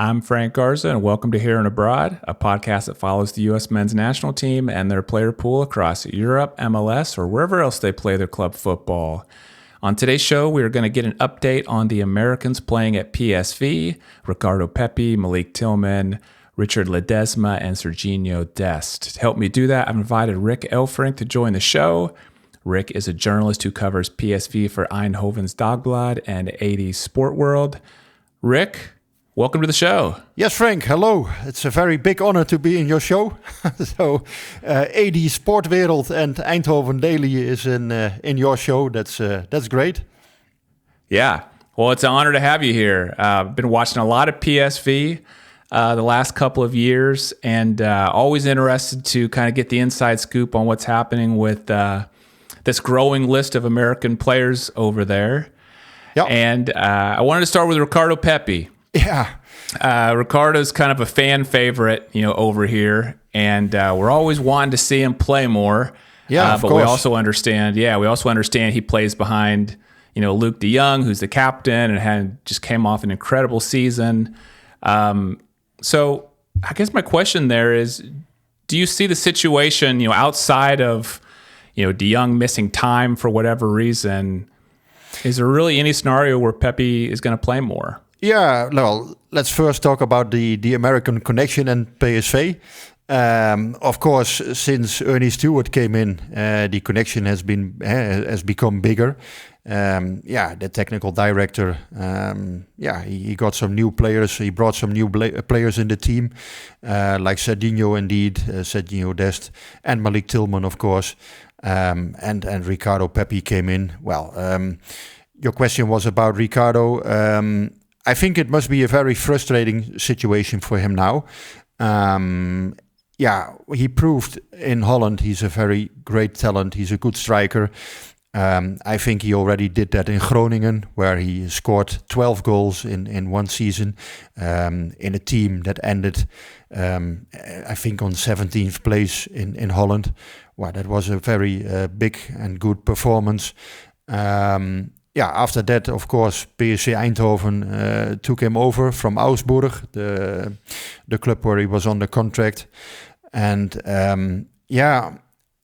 I'm Frank Garza, and welcome to Here and Abroad, a podcast that follows the U.S. men's national team and their player pool across Europe, MLS, or wherever else they play their club football. On today's show, we are going to get an update on the Americans playing at PSV, Ricardo Pepi, Malik Tillman, Richard Ledezma, and Sergiño Dest. To help me do that, I've invited Rick Elfrink to join the show. Rick is a journalist who covers PSV for Eindhoven's Dagblad and 80s Sport World. Rick, welcome to the show. Yes, Frank. Hello. It's a very big honor to be in your show. So, 80 Sportwereld and Eindhoven Daily is in your show. That's great. Yeah. Well, it's an honor to have you here. I've been watching a lot of PSV the last couple of years, and always interested to kind of get the inside scoop on what's happening with this growing list of American players over there. Yeah. And I wanted to start with Ricardo Pepi. Yeah. Ricardo's kind of a fan favorite, over here, and we're always wanting to see him play more. Yeah, of but course. we also understand he plays behind, Luke de Jong, who's the captain, and just came off an incredible season. So I guess my question there is, do you see the situation, outside of, de Jong missing time for whatever reason? Is there really any scenario where Pepi is going to play more? Yeah, well, let's first talk about the American connection and PSV. Of course, since Ernie Stewart came in, the connection has become bigger. The technical director, he got some new players. He brought some new players in the team, like Sergiño Dest, and Malik Tillman, of course, and Ricardo Pepi came in. Well, your question was about Ricardo. I think it must be a very frustrating situation for him now. He proved in Holland he's a very great talent. He's a good striker. I think he already did that in Groningen, where he scored 12 goals in one season in a team that ended, I think, on 17th place in Holland. Well, that was a very big and good performance. After that, of course, PSV Eindhoven took him over from Augsburg, the club where he was on the contract. And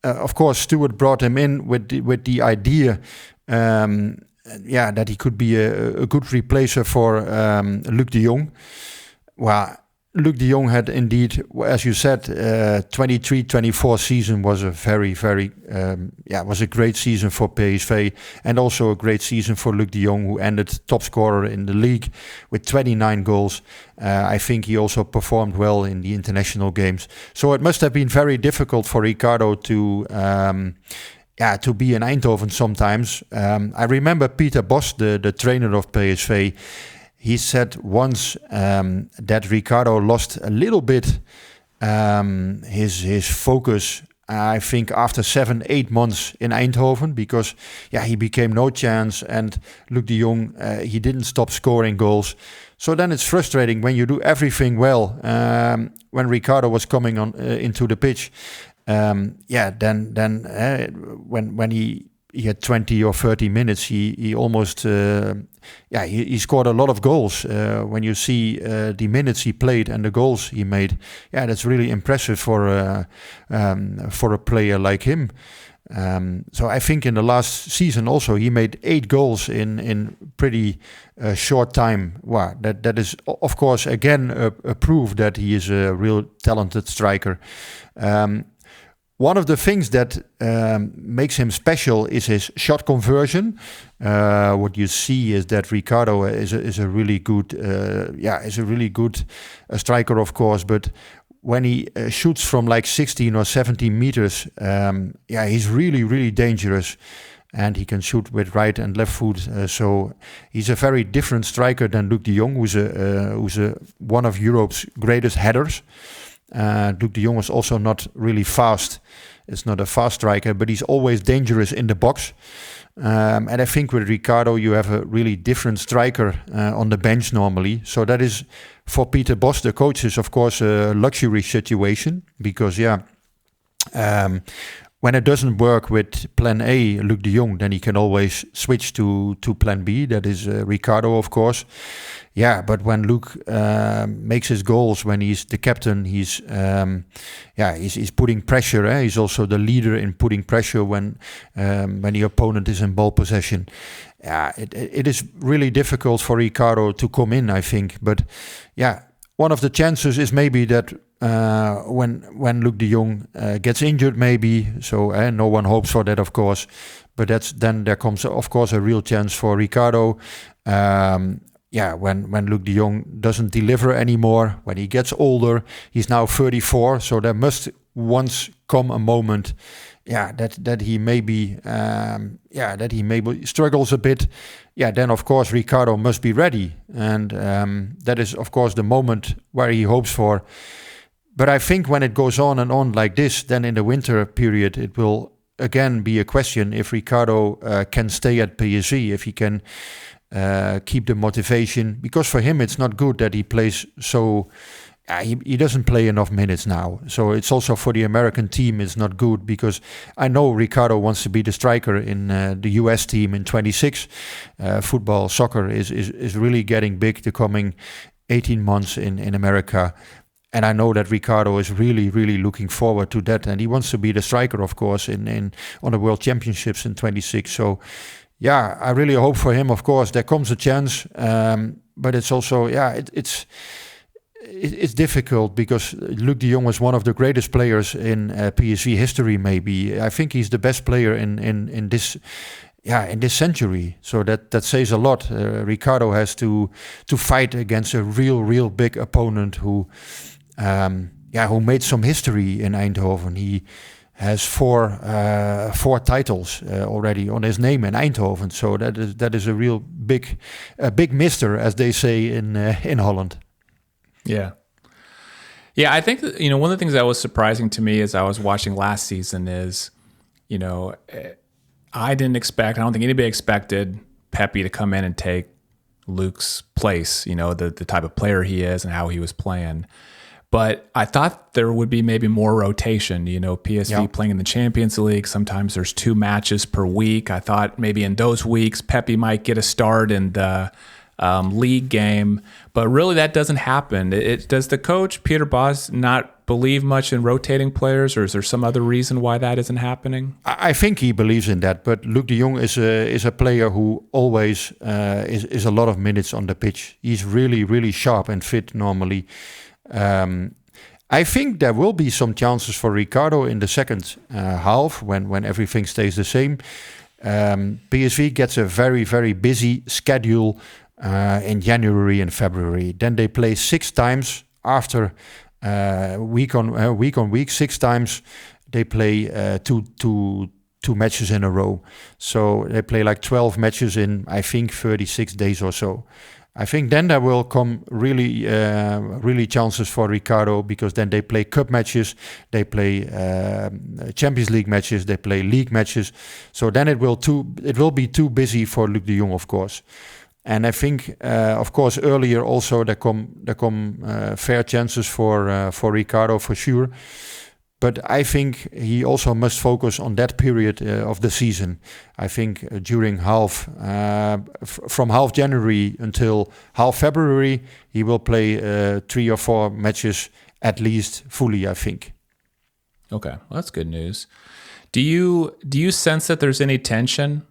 of course, Stewart brought him in with the idea that he could be a good replacer for Luc de Jong. Well, Luc de Jong had indeed, as you said, 23-24 season was a was a great season for PSV, and also a great season for Luc de Jong, who ended top scorer in the league with 29 goals. I think he also performed well in the international games. So it must have been very difficult for Ricardo to be in Eindhoven sometimes. I remember Peter Bos, the trainer of PSV. He said once that Ricardo lost a little bit his focus, I think, after 7-8 months in Eindhoven, because he became no chance, and Luc de Jong, he didn't stop scoring goals. So then it's frustrating when you do everything well. When Ricardo was coming on into the pitch, when he had 20 or 30 minutes, he almost he scored a lot of goals. When you see the minutes he played and the goals he made, that's really impressive for a player like him. So I think in the last season also he made 8 goals in pretty short time. Wow, that is of course again a proof that he is a real talented striker. One of the things that makes him special is his shot conversion. What you see is that Ricardo is a really good striker, of course. But when he shoots from like 16 or 17 meters, he's really, really dangerous, and he can shoot with right and left foot. So he's a very different striker than Luc de Jong, who's one of Europe's greatest headers. Luc de Jong is also not really fast. It's not a fast striker, but he's always dangerous in the box. And I think with Ricardo, you have a really different striker on the bench normally. So that is, for Peter Bos, the coach, is of course a luxury situation, because when it doesn't work with plan A, Luc de Jong, then he can always switch to plan B. That is Ricardo, of course. Yeah, but when Luc makes his goals, when he's the captain, he's putting pressure. He's also the leader in putting pressure when the opponent is in ball possession. Yeah, it is really difficult for Ricardo to come in, I think. But yeah, one of the chances is maybe that when Luc de Jong gets injured, maybe. So no one hopes for that, of course. But then there comes, of course, a real chance for Ricardo. When Luc de Jong doesn't deliver anymore, when he gets older, he's now 34. So there must once come a moment, that he maybe struggles a bit. Yeah, then of course Ricardo must be ready, and that is of course the moment where he hopes for. But I think when it goes on and on like this, then in the winter period, it will again be a question if Ricardo can stay at PSV, if he can keep the motivation. Because for him, it's not good that he plays so... he doesn't play enough minutes now. So it's also for the American team, it's not good. Because I know Ricardo wants to be the striker in the US team in 26. Football, soccer is really getting big the coming 18 months in America. And I know that Ricardo is really, really looking forward to that. And he wants to be the striker, of course, on the World Championships in 26. So, yeah, I really hope for him, of course. There comes a chance. But it's also, it's difficult because Luc de Jong was one of the greatest players in PSV history, maybe. I think he's the best player in this... in this century. So that says a lot. Ricardo has to fight against a real big opponent who made some history in Eindhoven. He has four titles already on his name in Eindhoven. So that is a real big mister, as they say in Holland. Yeah. Yeah, I think that, one of the things that was surprising to me as I was watching last season is, I don't think anybody expected Pepi to come in and take Luc's place, the type of player he is and how he was playing. But I thought there would be maybe more rotation, PSV playing in the Champions League. Sometimes there's 2 matches per week. I thought maybe in those weeks, Pepi might get a start in the league game. But really that doesn't happen. Does the coach, Peter Bosz, not believe much in rotating players, or is there some other reason why that isn't happening? I think he believes in that, but Luc de Jong is a player who always is a lot of minutes on the pitch. He's really, really sharp and fit normally. I think there will be some chances for Ricardo in the second half when everything stays the same. PSV gets a very, very busy schedule in January and February. Then they play 6 times after week on week. 6 times they play two matches in a row. So they play like 12 matches in, I think, 36 days or so. I think then there will come really chances for Ricardo, because then they play cup matches, they play Champions League matches, they play league matches. So then it will be too busy for Luc de Jong, of course. And I think, of course, earlier also there come fair chances for Ricardo for sure. But I think he also must focus on that period of the season. I think during from half January until half February, he will play 3 or 4 matches at least fully, I think. Okay, well, that's good news. Do you sense that there's any tension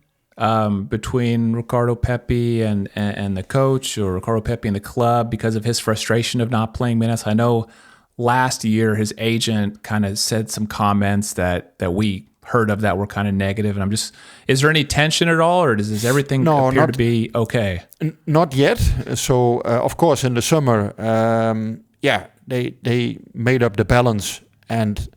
between Ricardo Pepi and the coach, or Ricardo Pepi and the club, because of his frustration of not playing minutes? I know last year his agent kind of said some comments that we heard of that were kind of negative, and is there any tension at all, or does everything appear to be okay? Not yet. So of course in the summer, they made up the balance, and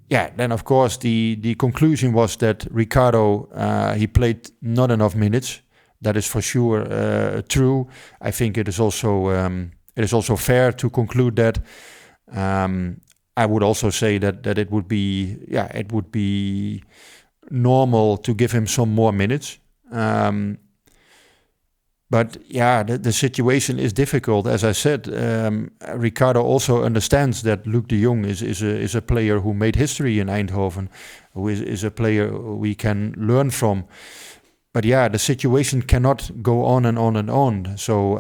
then of course the conclusion was that Ricardo he played not enough minutes. That is for sure true. I think it is also fair to conclude that. I would also say that it would be normal to give him some more minutes. But yeah, the situation is difficult. As I said, Ricardo also understands that Luc de Jong is a player who made history in Eindhoven, who is a player we can learn from. But yeah, the situation cannot go on and on and on. So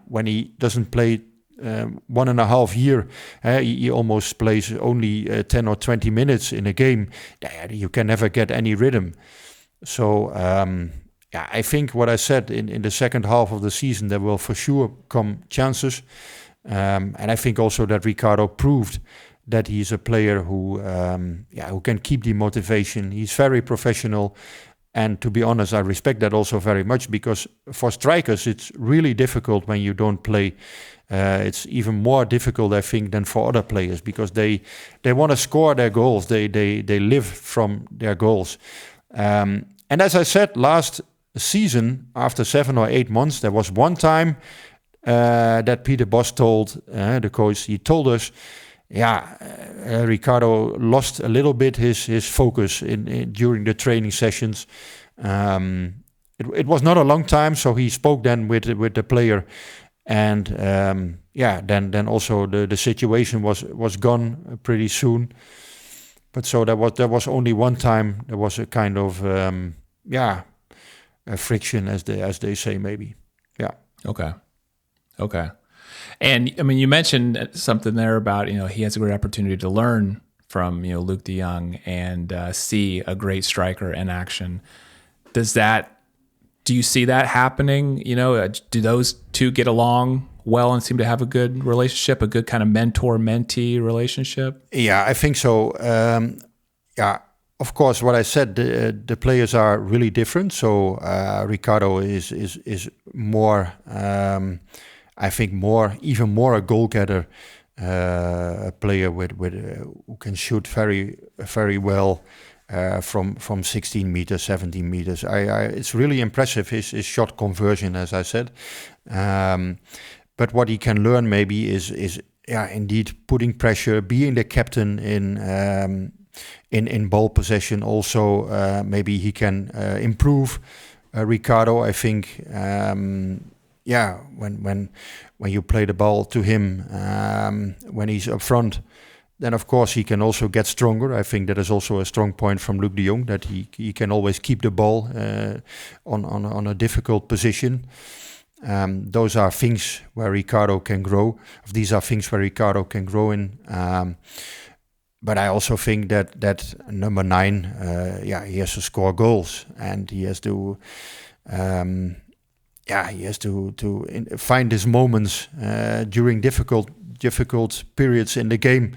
when he doesn't play 1.5 years, he almost plays only 10 or 20 minutes in a game, you can never get any rhythm. So I think what I said in the second half of the season, there will for sure come chances. And I think also that Ricardo proved that he's a player who can keep the motivation. He's very professional. And to be honest, I respect that also very much, because for strikers, it's really difficult when you don't play. It's even more difficult, I think, than for other players, because they want to score their goals. They live from their goals. And as I said, last season, after 7 or 8 months, there was one time that Peter Bos told the coach. He told us, Ricardo lost a little bit his focus during the training sessions. It was not a long time, so he spoke then with the player, and then also the situation was gone pretty soon. But so there was only one time there was a kind of a friction, as they say, maybe. Yeah. Okay. And I mean, you mentioned something there about, he has a great opportunity to learn from, Luc de Jong and see a great striker in action. Do you see that happening? Do those two get along well and seem to have a good relationship, a good kind of mentor-mentee relationship? Yeah, I think so. Of course, what I said, the players are really different. So Ricardo is more, I think, even more a goal-getter, a player with who can shoot very, very well from 16 meters, 17 meters. It's really impressive, his shot conversion, as I said. But what he can learn maybe is indeed putting pressure, being the captain in ball possession. Also, maybe he can improve Ricardo. I think, when you play the ball to him, when he's up front, then of course he can also get stronger. I think that is also a strong point from Luc de Jong, that he can always keep the ball on a difficult position. Those are things where Ricardo can grow. These are things where Ricardo can grow in. But I also think that number 9, he has to score goals, and he has to, find his moments during difficult periods in the game,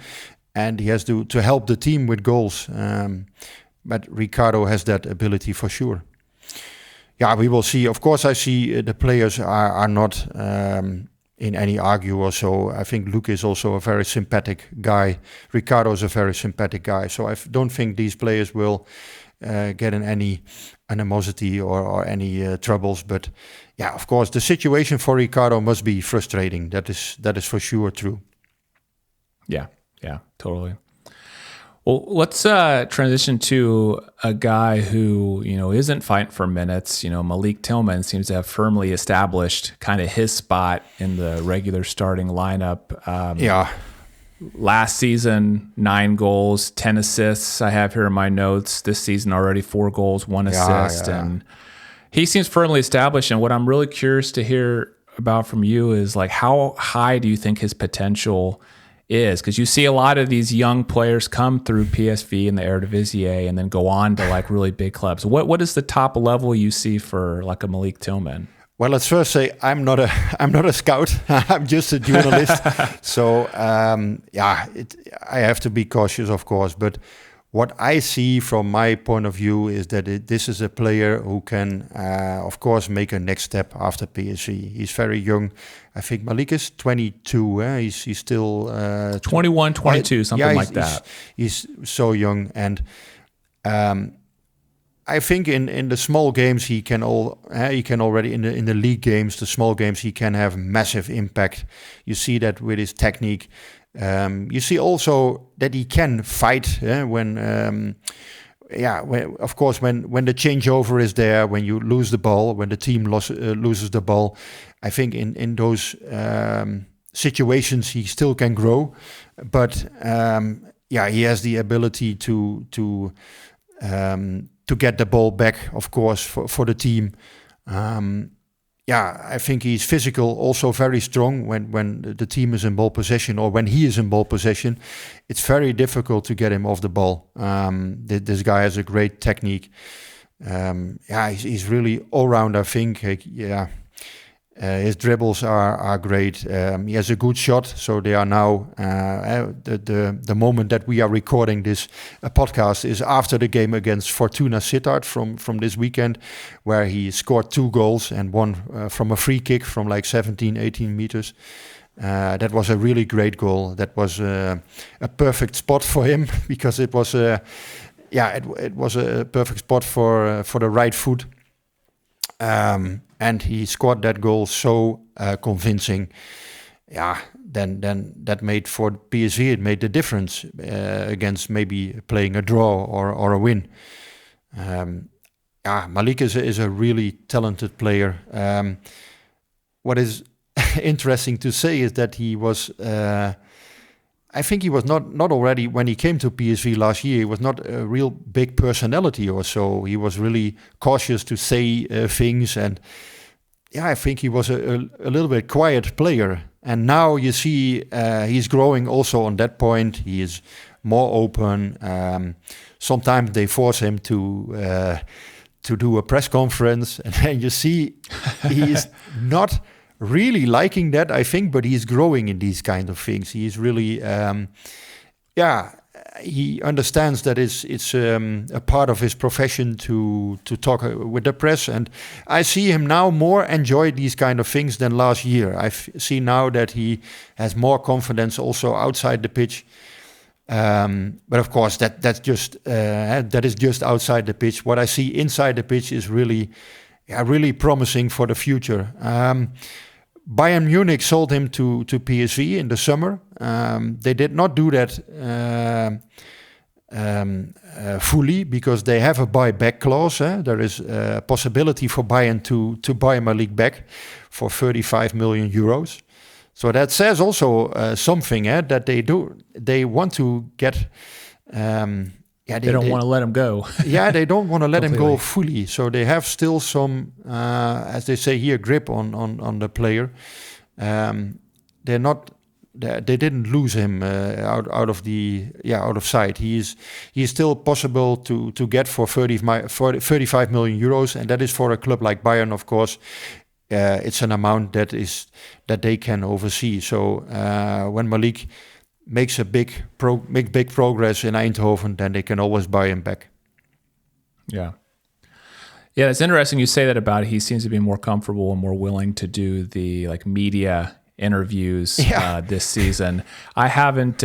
and he has to help the team with goals. But Ricardo has that ability for sure. Yeah, we will see. Of course, I see the players are not in any argue or so. I think Luc is also a very sympathetic guy. Ricardo is a very sympathetic guy. So I don't think these players will get in any animosity or any troubles. But yeah, of course, the situation for Ricardo must be frustrating. That is for sure true. Yeah, totally. Well, let's transition to a guy who, isn't fighting for minutes. Malik Tillman seems to have firmly established kind of his spot in the regular starting lineup. Last season, 9 goals, 10 assists. I have here in my notes. This season already 4 goals, 1 assist. And he seems firmly established. And what I'm really curious to hear about from you is, like, how high do you think his potential is? Because you see a lot of these young players come through PSV and the Eredivisie and then go on to like really big clubs. What is the top level you see for like a Malik Tillman? Well, let's first say I'm not a scout. I'm just a journalist. So I have to be cautious, of course. But what I see from my point of view is that this is a player who can, of course, make a next step after PSV. He's very young. I think Malik is 22. He's still 21, 22, something like that. He's so young, and I think in the small games he can already in the league games, the small games, he can have massive impact. You see that with his technique. You see also that he can fight when of course, when the changeover is there, when you lose the ball, when the team loses the ball, I think in those situations he still can grow, but he has the ability to get the ball back, of course, for the team. I think he's physical, also very strong when the team is in ball possession or when he is in ball possession. It's very difficult to get him off the ball. This guy has a great technique. He's really all-round, I think. His dribbles are great. He has a good shot, so they are now the moment that we are recording this podcast is after the game against Fortuna Sittard from this weekend, where he scored 2 goals and one from a free kick from like 17-18 meters. That was a really great goal. That was a perfect spot for him because it was it was a perfect spot for the right foot. And he scored that goal so convincing. Then that made for PSV, it made the difference against maybe playing a draw or a win. Malik is a really talented player. What is interesting to say is that he was... I think he was not already, when he came to PSV last year, he was not a real big personality or so. He was really cautious to say things. And I think he was a little bit quiet player. And now you see he's growing also on that point. He is more open. Sometimes they force him to do a press conference. And then you see he is not... really liking that, I think, but he's growing in these kind of things. He's really, he understands that it's a part of his profession to talk with the press, and I see him now more enjoy these kind of things than last year. I see now that he has more confidence also outside the pitch. But of course, that is just outside the pitch. What I see inside the pitch is really promising for the future. Bayern Munich sold him to PSV in the summer. They did not do that fully because they have a buyback clause. There is a possibility for Bayern to buy Malik back for 35 million euros. So that says also something that they do. They want to get... they don't want to let him go. They don't want to let him go fully. So they have still some, as they say here, grip on the player. They didn't lose him out of sight. He is still possible to get for 35 million euros, and that is for a club like Bayern, of course. It's an amount that they can oversee. So when Malik makes big progress in Eindhoven, then they can always buy him back. Yeah, it's interesting you say that about he seems to be more comfortable and more willing to do the media interviews this season. I haven't,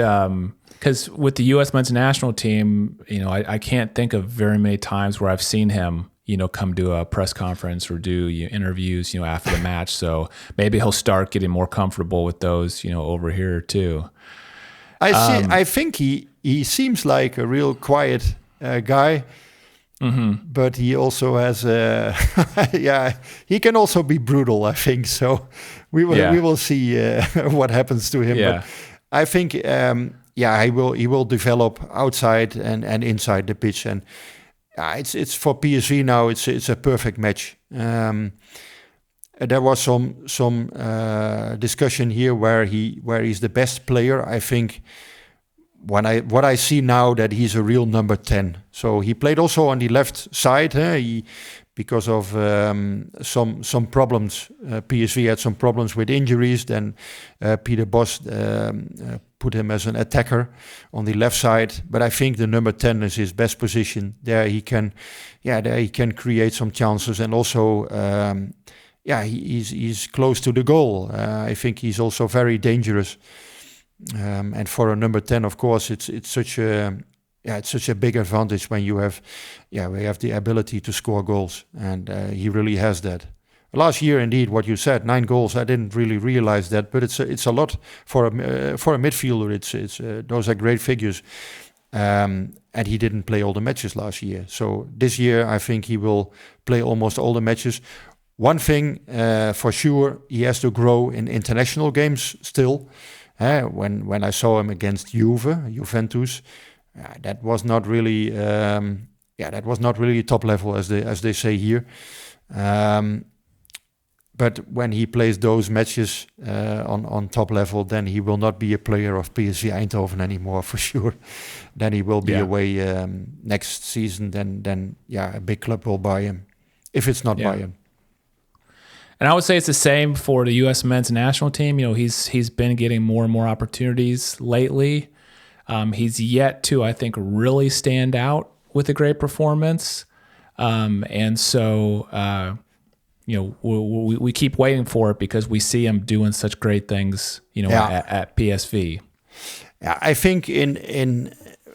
because with the U.S. men's national team, I can't think of very many times where I've seen him come to a press conference or do interviews after the match. So maybe he'll start getting more comfortable with those over here too. I think he seems like a real quiet guy, but he also has he can also be brutal, I think. So we will see what happens to him. Yeah. But I think he will develop outside and inside the pitch, and it's for PSV now. It's a perfect match. There was some discussion here where he's the best player. I think what I see now that he's a real number 10. So he played also on the left side. Because of some problems, PSV had some problems with injuries. Then Peter Bos put him as an attacker on the left side. But I think the number 10 is his best position. There he can create some chances, and also. He's close to the goal. I think he's also very dangerous. And for a number 10, of course, it's such a big advantage when we have the ability to score goals, and he really has that. Last year, indeed, what you said, 9 goals. I didn't really realize that, but it's a lot for a midfielder. It's those are great figures. And he didn't play all the matches last year. So this year, I think he will play almost all the matches. One thing for sure, he has to grow in international games still. When I saw him against Juventus, that was not really, that was not really top level as they say here. But when he plays those matches on top level, then he will not be a player of PSV Eindhoven anymore for sure. Then he will be away next season. Then a big club will buy him, if it's not Bayern. And I would say it's the same for the U.S. men's national team. You know, he's been getting more and more opportunities lately. He's yet to, I think, really stand out with a great performance. And so, we keep waiting for it because we see him doing such great things, at PSV. Yeah, I think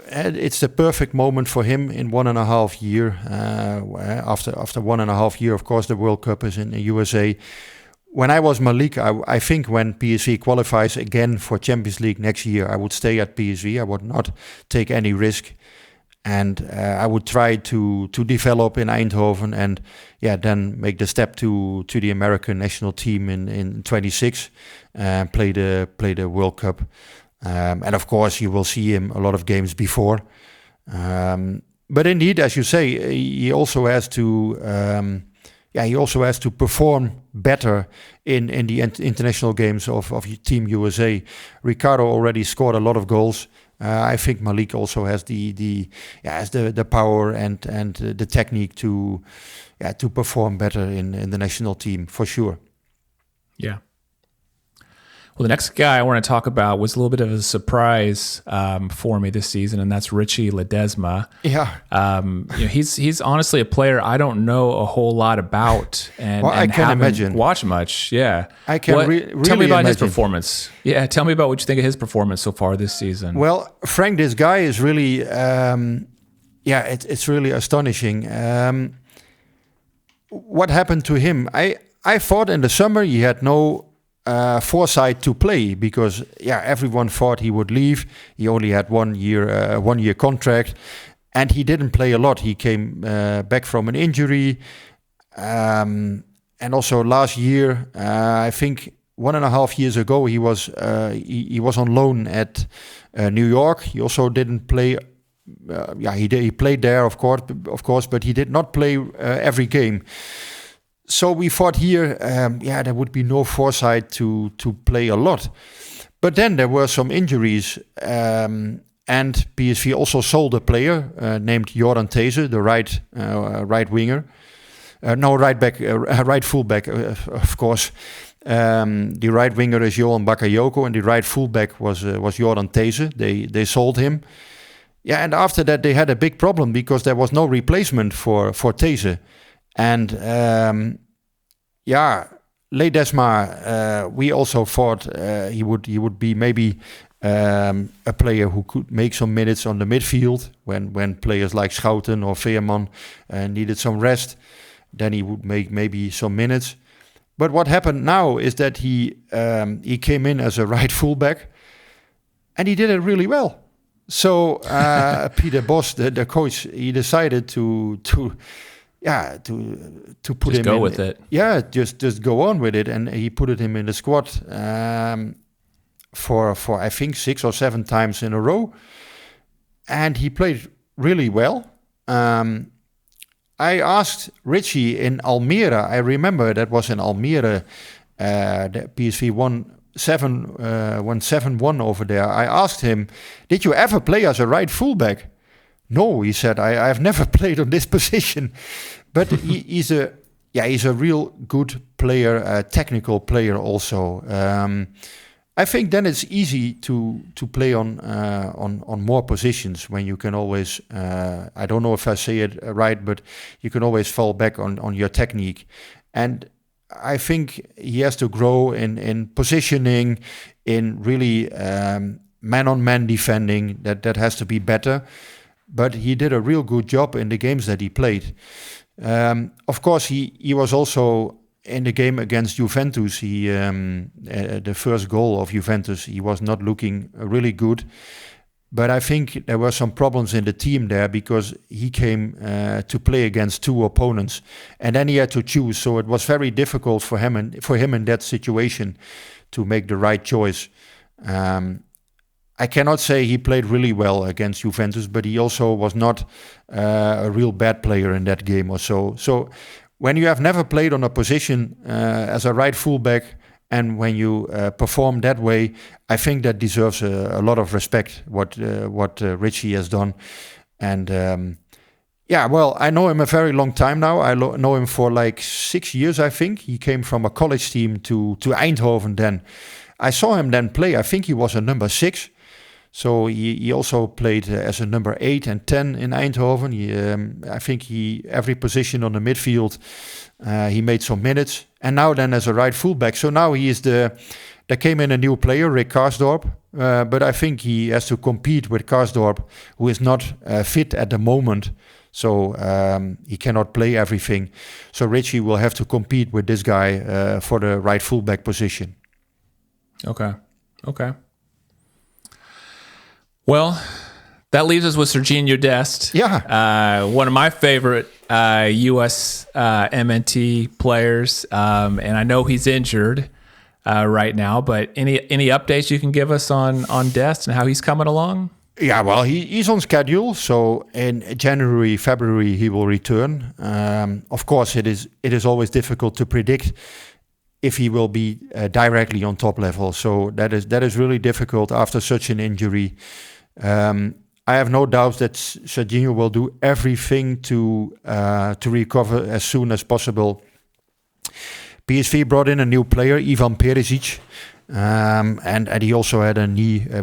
it's the perfect moment for him in 1.5 years. After 1.5 years, of course, the World Cup is in the USA. When I was Malik, I think when PSV qualifies again for Champions League next year, I would stay at PSV. I would not take any risk. And I would try to develop in Eindhoven and then make the step to the American national team in 26 and play the World Cup. And of course, you will see him a lot of games before. But indeed, as you say, he also has to perform better in the international games of Team USA. Ricardo already scored a lot of goals. I think Malik also has the power and the technique to perform better in the national team for sure. Yeah. Well, the next guy I want to talk about was a little bit of a surprise for me this season, and that's Richie Ledezma. Yeah. He's honestly a player I don't know a whole lot about, and I can imagine. Watched much. Yeah. I can really tell me about imagine. his performance. Yeah, tell me about what you think of his performance so far this season. Well, Frank, this guy is really, it's really astonishing. What happened to him? I thought in the summer he had no foresight to play because everyone thought he would leave. He only had 1 year contract, and he didn't play a lot. He came back from an injury, and also last year, I think 1.5 years ago, he was on loan at New York. He also didn't play. He played there, of course, but he did not play every game. So we thought here, there would be no foresight to play a lot. But then there were some injuries, and PSV also sold a player named Jordan These, the right winger. Right fullback, of course. The right winger is Johan Bakayoko, and the right fullback was Jordan These. They sold him. Yeah, and after that they had a big problem because there was no replacement for These. And Ledezma, we also thought he would be maybe a player who could make some minutes on the midfield when players like Schouten or Veerman needed some rest. Then he would make maybe some minutes. But what happened now is that he came in as a right fullback, and he did it really well. So Peter Bos, the coach, he decided to put just him go in, with it. Yeah, just go on with it, and he put him in the squad for I think 6 or 7 times in a row, and he played really well. I asked Richie in Almere. I remember that was in Almere. The PSV won 7-1 over there. I asked him, "Did you ever play as a right fullback?" No, he said, I've never played on this position. But he's a real good player, a technical player also. I think then it's easy to play on more positions when you can always, I don't know if I say it right, but you can always fall back on your technique. And I think he has to grow in positioning, in really man-on-man defending. That has to be better. But he did a real good job in the games that he played. Of course, he was also in the game against Juventus. The first goal of Juventus, he was not looking really good. But I think there were some problems in the team there because he came to play against two opponents, and then he had to choose. So it was very difficult for him in that situation to make the right choice. I cannot say he played really well against Juventus, but he also was not a real bad player in that game or so. So when you have never played on a position as a right fullback, and when you perform that way, I think that deserves a lot of respect, what Richie has done. And well, I know him a very long time now. I know him for like 6 years, I think. He came from a college team to Eindhoven then. I saw him then play. I think he was a number 6. So he also played as a number 8 and 10 in Eindhoven. I think every position on the midfield, he made some minutes. And now then as a right fullback. So now there came in a new player, Rick Karsdorp. But I think he has to compete with Karsdorp, who is not fit at the moment. So he cannot play everything. So Richie will have to compete with this guy for the right fullback position. Okay. Well, that leaves us with Sergiño Dest. Yeah. One of my favorite U.S. MNT players, and I know he's injured right now. But any updates you can give us on Dest and how he's coming along? Yeah, well, he's on schedule. So in January, February, he will return. Of course, it is always difficult to predict if he will be directly on top level. So that is really difficult after such an injury. I have no doubt that Sergiño will do everything to recover as soon as possible. PSV brought in a new player, Ivan Perisic, and he also had a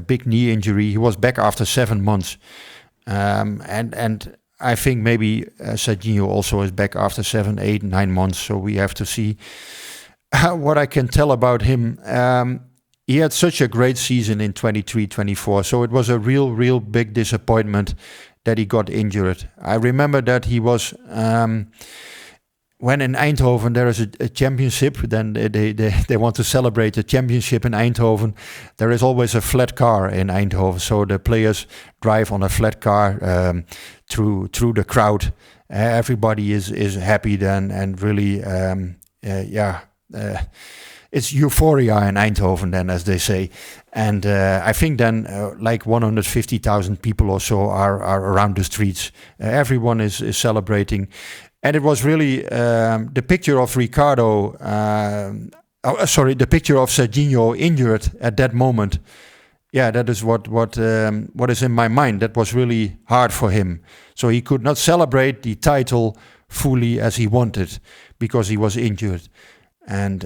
big knee injury. He was back after 7 months, and I think maybe Sergiño also is back after 7, 8, 9 months. So we have to see what I can tell about him. He had such a great season in 23-24, so it was a real big disappointment that he got injured. I remember that he was, when in Eindhoven there is a championship, then they want to celebrate the championship in Eindhoven. There is always a flat car in Eindhoven, so the players drive on a flat car through the crowd. Everybody is happy then, and really, it's euphoria in Eindhoven then, as they say. And I think then like 150,000 people or so are around the streets. Everyone is celebrating. And it was really the picture of the picture of Sergiño injured at that moment. Yeah, that is what is in my mind. That was really hard for him. So he could not celebrate the title fully as he wanted because he was injured. And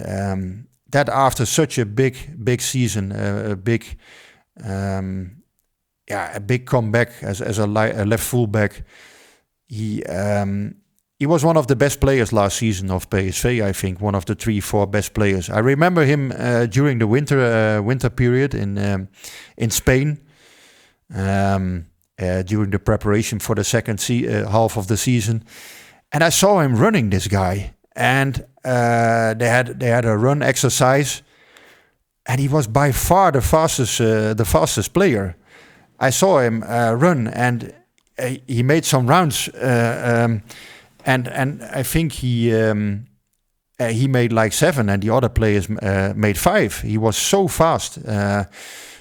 that after such a big season, a big comeback as a left fullback, he was one of the best players last season of PSV. I think one of the 3-4 best players. I remember him during the winter period in Spain, during the preparation for the second half of the season, and I saw him running this guy. And they had a run exercise, and he was by far the fastest player. I saw him run, and he made some rounds, and I think he made like 7, and the other players made 5. He was so fast.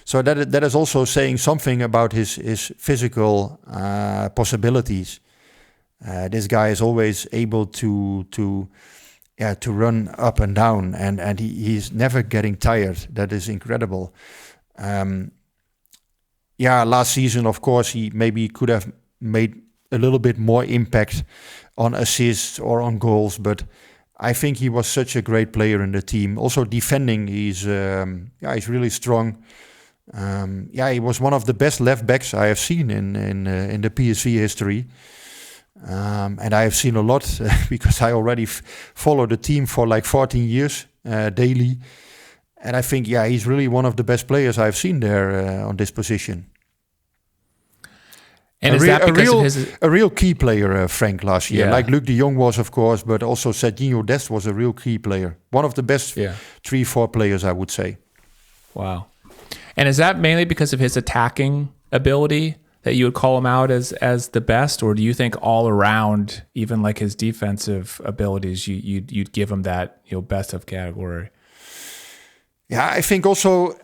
So that is also saying something about his physical possibilities. This guy is always able to run up and down, and he's never getting tired. That is incredible. Last season, of course, he maybe could have made a little bit more impact on assists or on goals, but I think he was such a great player in the team. Also defending, he's really strong. He was one of the best left backs I have seen in the PSV history. And I have seen a lot because I already follow the team for like 14 years daily. And I think, he's really one of the best players I've seen there on this position. And a real key player, Frank, last year. Like Luc de Jong was, of course, but also Sergiño Dest was a real key player. One of the best 3-4 players, I would say. Wow. And is that mainly because of his attacking ability that you would call him out as the best, or do you think all around, even like his defensive abilities, you'd give him that best of category? Yeah, I think also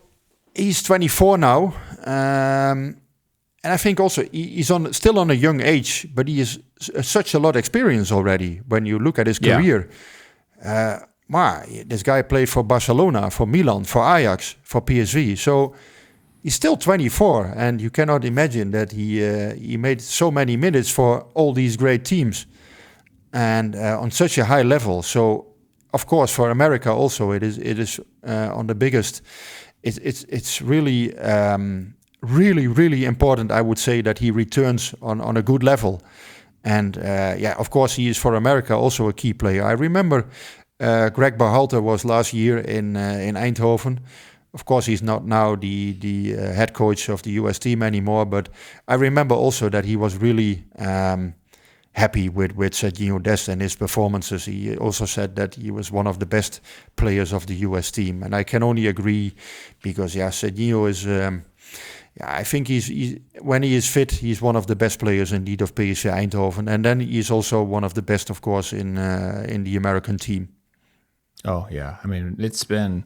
he's 24 now, and I think also he's still on a young age, but he is such a lot of experience already. When you look at his career, this guy played for Barcelona, for Milan, for Ajax, for PSV. So he's still 24, and you cannot imagine that he made so many minutes for all these great teams, and on such a high level. So of course, for America also, it is on the biggest. It's really really important. I would say that he returns on a good level, and of course, he is for America also a key player. I remember Greg Berhalter was last year in Eindhoven. Of course, he's not now the head coach of the US team anymore, but I remember also that he was really happy with Sergiño Dest and his performances. He also said that he was one of the best players of the US team, and I can only agree because Sergiño is. I think when he is fit, he's one of the best players indeed of PSV Eindhoven, and then he's also one of the best, of course, in the American team. Oh yeah, I mean it's been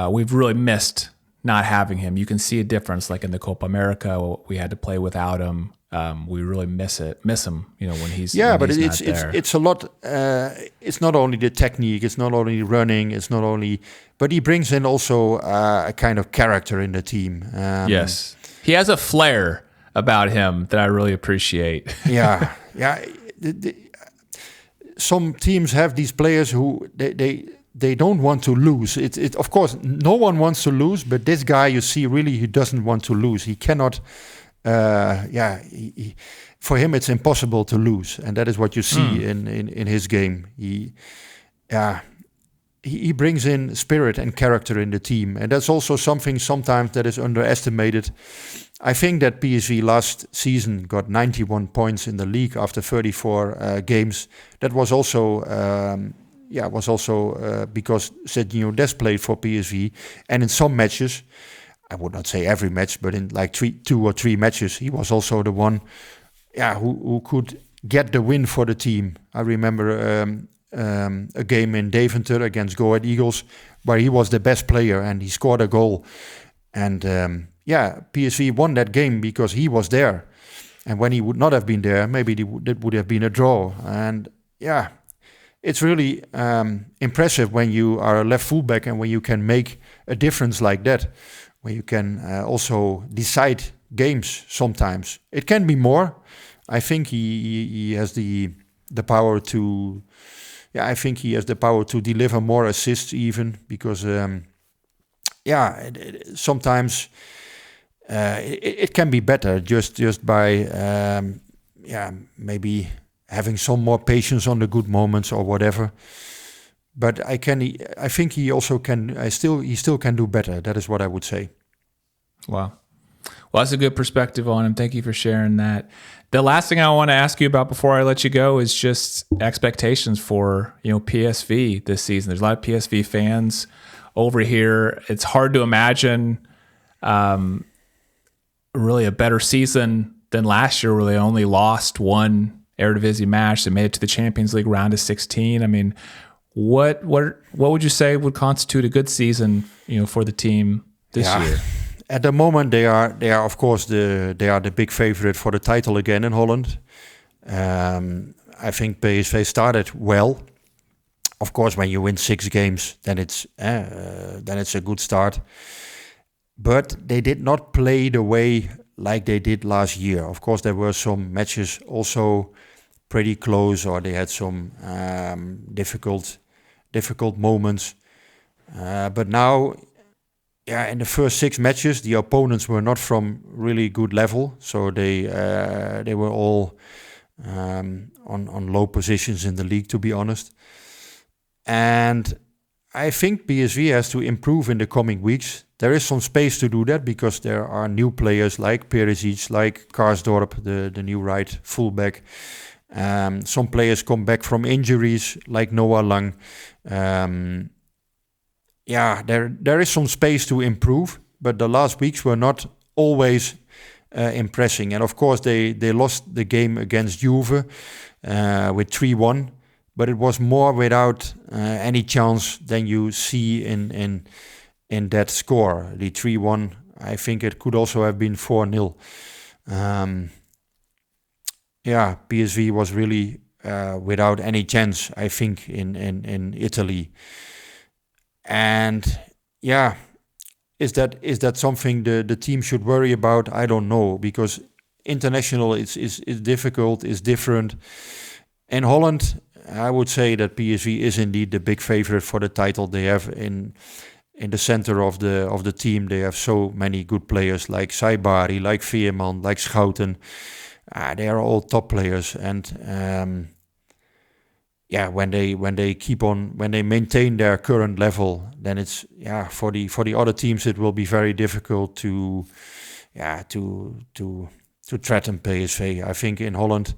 we've really missed not having him. You can see a difference, like in the Copa America, we had to play without him. We really miss him, when he's but he's it's a lot. It's not only the technique, it's not only running, but he brings in also a kind of character in the team. Yes, he has a flair about him that I really appreciate. yeah. Some teams have these players who they don't want to lose. It of course no one wants to lose, but this guy you see really he doesn't want to lose. He cannot. For him it's impossible to lose, and that is what you see in his game. He brings in spirit and character in the team, and that's also something sometimes that is underestimated. I think that PSV last season got 91 points in the league after 34 games. That was also because Sergiño Dest played for PSV, and in some matches, I would not say every match, but in like 2 or 3 matches, he was also the one, who could get the win for the team. I remember a game in Deventer against Go Ahead Eagles where he was the best player and he scored a goal. And PSV won that game because he was there. And when he would not have been there, maybe it would have been a draw. And it's really impressive when you are a left fullback and when you can make a difference like that. Where you can also decide games sometimes. It can be more. I think he has the power to. I think he has the power to deliver more assists even because. Sometimes it can be better just by maybe having some more patience on the good moments or whatever. But I think he also can. He still can do better. That is what I would say. Wow. Well, that's a good perspective on him. Thank you for sharing that. The last thing I want to ask you about before I let you go is just expectations for PSV this season. There's a lot of PSV fans over here. It's hard to imagine really a better season than last year, where they only lost one Eredivisie match. They made it to the Champions League round of 16. I mean. What would you say would constitute a good season, for the team this year? At the moment, they are of course the big favorite for the title again in Holland. I think PSV started well. Of course, when you win 6 games, then it's a good start. But they did not play the way like they did last year. Of course, there were some matches also pretty close, or they had some difficult moments. But now, in the first 6 matches, the opponents were not from really good level, so they were all on low positions in the league, to be honest. And I think PSV has to improve in the coming weeks. There is some space to do that because there are new players like Perisic, like Karsdorp, the new right fullback. Some players come back from injuries like Noah Lang. There is some space to improve, but the last weeks were not always impressing. And of course, they lost the game against Juve with 3-1, but it was more without any chance than you see in that score. The 3-1, I think it could also have been 4-0. PSV was really without any chance, I think, in Italy. And is that something the team should worry about? I don't know, because international is difficult, is different. In Holland, I would say that PSV is indeed the big favorite for the title. They have in the center of the team, they have so many good players like Saibari, like Veerman, like Schouten. They are all top players, and when they maintain their current level, then it's for the other teams it will be very difficult to threaten PSV. I think in Holland,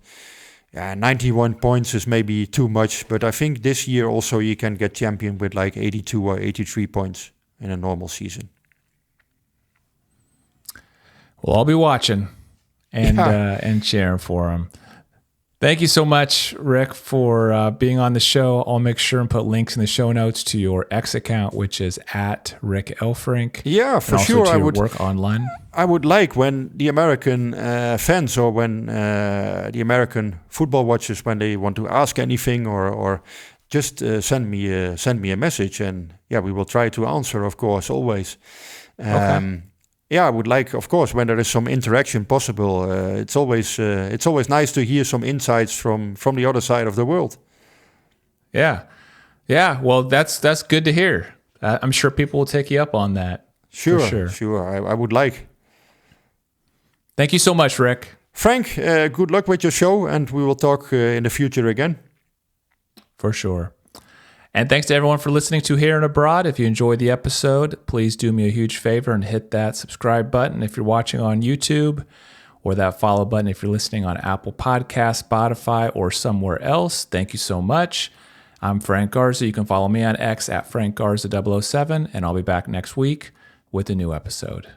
91 points is maybe too much, but I think this year also you can get champion with like 82 or 83 points in a normal season. Well, I'll be watching and cheering for him. Thank you so much, Rick, for being on the show. I'll make sure and put links in the show notes to your X account, which is at Rick Elfrink. Yeah, for and sure. Also to your work online. I would like when the American fans or when the American football watchers, when they want to ask anything or just send me a message, and we will try to answer, of course, always. Okay. I would like, of course, when there is some interaction possible. It's always nice to hear some insights from the other side of the world. Yeah. Well, that's good to hear. I'm sure people will take you up on that. Sure. I would like. Thank you so much, Rick. Frank, good luck with your show, and we will talk in the future again. For sure. And thanks to everyone for listening to Here and Abroad. If you enjoyed the episode, please do me a huge favor and hit that subscribe button if you're watching on YouTube, or that follow button if you're listening on Apple Podcasts, Spotify, or somewhere else. Thank you so much. I'm Frank Garza. You can follow me on X at FrankGarza007, and I'll be back next week with a new episode.